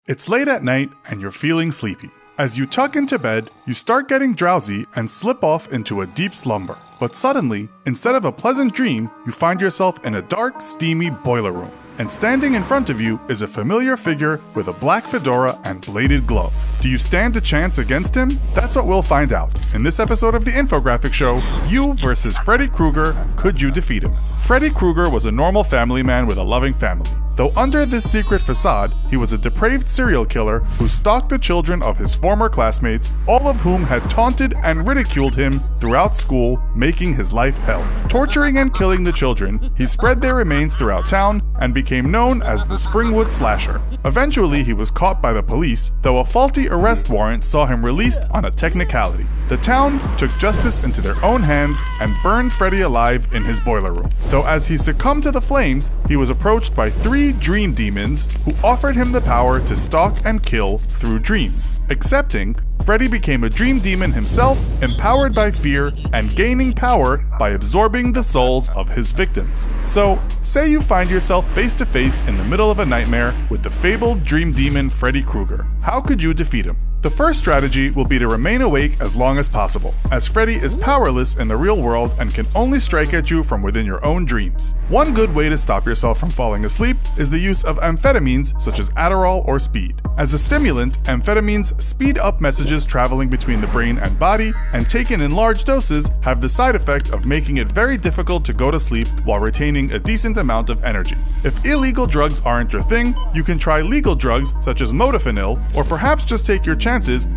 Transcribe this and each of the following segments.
It's late at night and you're feeling sleepy. As you tuck into bed, you start getting drowsy and slip off into a deep slumber. But suddenly, instead of a pleasant dream, you find yourself in a dark, steamy boiler room. And standing in front of you is a familiar figure with a black fedora and bladed glove. Do you stand a chance against him? That's what we'll find out. In this episode of the Infographic Show, you versus Freddy Krueger, could you defeat him? Freddy Krueger was a normal family man with a loving family. Though under this secret facade, he was a depraved serial killer who stalked the children of his former classmates, all of whom had taunted and ridiculed him throughout school, making his life hell. Torturing and killing the children, he spread their remains throughout town and became known as the Springwood Slasher. Eventually, he was caught by the police, though a faulty arrest warrant saw him released on a technicality. The town took justice into their own hands and burned Freddy alive in his boiler room. Though as he succumbed to the flames, he was approached by three dream demons who offered him the power to stalk and kill through dreams. Accepting, Freddy became a dream demon himself, empowered by fear and gaining power by absorbing the souls of his victims. So, say you find yourself face to face in the middle of a nightmare with the fabled dream demon Freddy Krueger. How could you defeat him? The first strategy will be to remain awake as long as possible, as Freddy is powerless in the real world and can only strike at you from within your own dreams. One good way to stop yourself from falling asleep is the use of amphetamines such as Adderall or speed. As a stimulant, amphetamines speed up messages traveling between the brain and body, and taken in large doses have the side effect of making it very difficult to go to sleep while retaining a decent amount of energy. If illegal drugs aren't your thing, you can try legal drugs such as modafinil, or perhaps just take your chances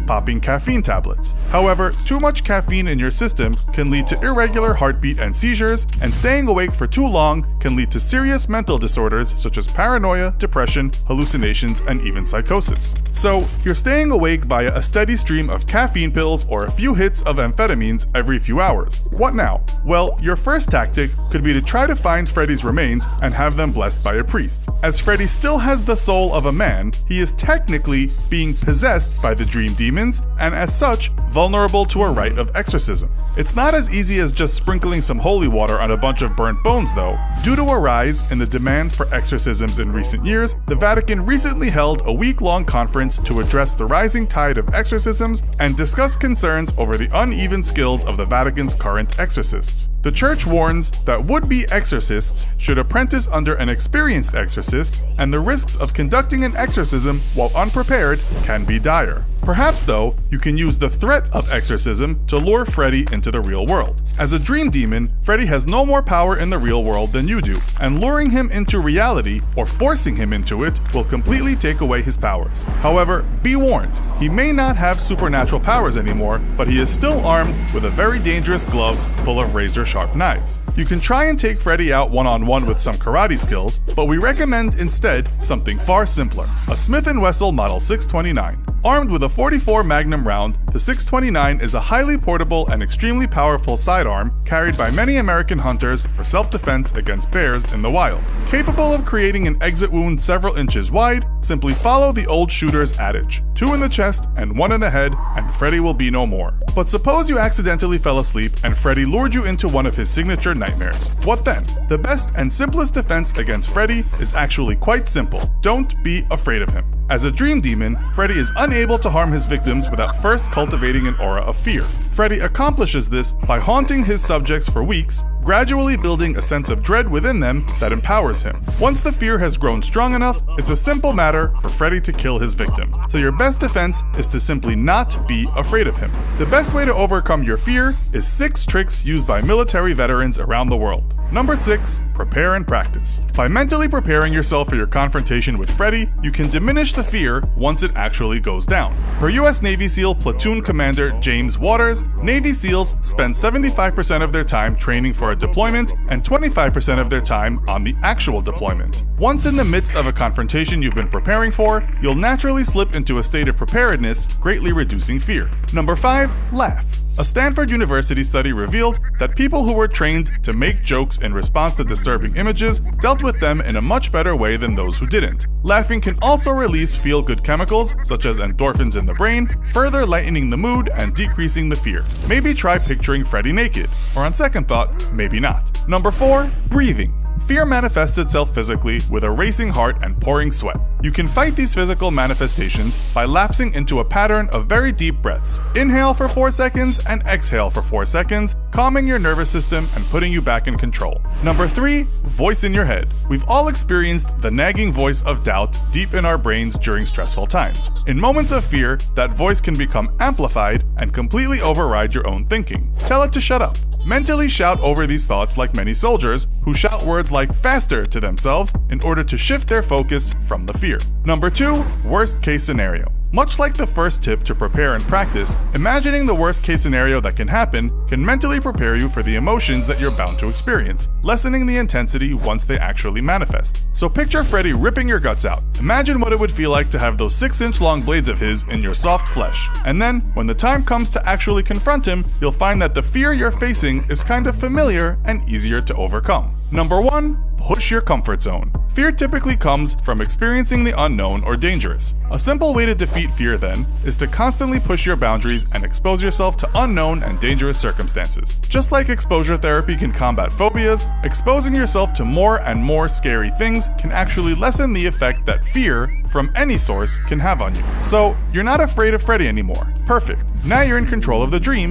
popping caffeine tablets. However, too much caffeine in your system can lead to irregular heartbeat and seizures, and staying awake for too long can lead to serious mental disorders such as paranoia, depression, hallucinations, and even psychosis. So, you're staying awake via a steady stream of caffeine pills or a few hits of amphetamines every few hours. What now? Well, your first tactic could be to try to find Freddy's remains and have them blessed by a priest. As Freddy still has the soul of a man, he is technically being possessed by the dream demons, and as such, vulnerable to a rite of exorcism. It's not as easy as just sprinkling some holy water on a bunch of burnt bones though. Due to a rise in the demand for exorcisms in recent years, the Vatican recently held a week-long conference to address the rising tide of exorcisms and discuss concerns over the uneven skills of the Vatican's current exorcists. The church warns that would-be exorcists should apprentice under an experienced exorcist, and the risks of conducting an exorcism while unprepared can be dire. Perhaps, though, you can use the threat of exorcism to lure Freddy into the real world. As a dream demon, Freddy has no more power in the real world than you do, and luring him into reality, or forcing him into it, will completely take away his powers. However, be warned, he may not have supernatural powers anymore, but he is still armed with a very dangerous glove full of razor-sharp knives. You can try and take Freddy out one-on-one with some karate skills, but we recommend instead something far simpler, a Smith & Wesson Model 629. Armed with a 44 Magnum round, the 629 is a highly portable and extremely powerful sidearm carried by many American hunters for self-defense against bears in the wild. Capable of creating an exit wound several inches wide, simply follow the old shooter's adage: 2 in the chest and 1 in the head, and Freddy will be no more. But suppose you accidentally fell asleep and Freddy lured you into one of his signature nightmares. What then? The best and simplest defense against Freddy is actually quite simple. Don't be afraid of him. As a dream demon, Freddy is unable to harm his victims without first cultivating an aura of fear. Freddy accomplishes this by haunting his subjects for weeks, gradually building a sense of dread within them that empowers him. Once the fear has grown strong enough, it's a simple matter for Freddy to kill his victim. So your best defense is to simply not be afraid of him. The best way to overcome your fear is 6 tricks used by military veterans around the world. Number 6, prepare and practice. By mentally preparing yourself for your confrontation with Freddy, you can diminish the fear once it actually goes down. Per US Navy SEAL Platoon Commander James Waters, Navy SEALs spend 75% of their time training for a deployment and 25% of their time on the actual deployment. Once in the midst of a confrontation you've been preparing for, you'll naturally slip into a state of preparedness, greatly reducing fear. Number 5, laugh. A Stanford University study revealed that people who were trained to make jokes in response to disturbing images dealt with them in a much better way than those who didn't. Laughing can also release feel-good chemicals, such as endorphins in the brain, further lightening the mood and decreasing the fear. Maybe try picturing Freddy naked, or on second thought, maybe not. Number 4, breathing. Fear manifests itself physically with a racing heart and pouring sweat. You can fight these physical manifestations by lapsing into a pattern of very deep breaths. Inhale for 4 seconds and exhale for 4 seconds, calming your nervous system and putting you back in control. Number 3, voice in your head. We've all experienced the nagging voice of doubt deep in our brains during stressful times. In moments of fear, that voice can become amplified and completely override your own thinking. Tell it to shut up. Mentally shout over these thoughts like many soldiers who shout words like faster to themselves in order to shift their focus from the fear. Number 2, worst case scenario. Much like the first tip to prepare and practice, imagining the worst case scenario that can happen can mentally prepare you for the emotions that you're bound to experience, lessening the intensity once they actually manifest. So picture Freddy ripping your guts out. Imagine what it would feel like to have those 6-inch long blades of his in your soft flesh. And then, when the time comes to actually confront him, you'll find that the fear you're facing is kind of familiar and easier to overcome. Number 1, push your comfort zone. Fear typically comes from experiencing the unknown or dangerous. A simple way to defeat fear, then, is to constantly push your boundaries and expose yourself to unknown and dangerous circumstances. Just like exposure therapy can combat phobias, exposing yourself to more and more scary things can actually lessen the effect that fear, from any source, can have on you. So, you're not afraid of Freddy anymore. Perfect. Now you're in control of the dream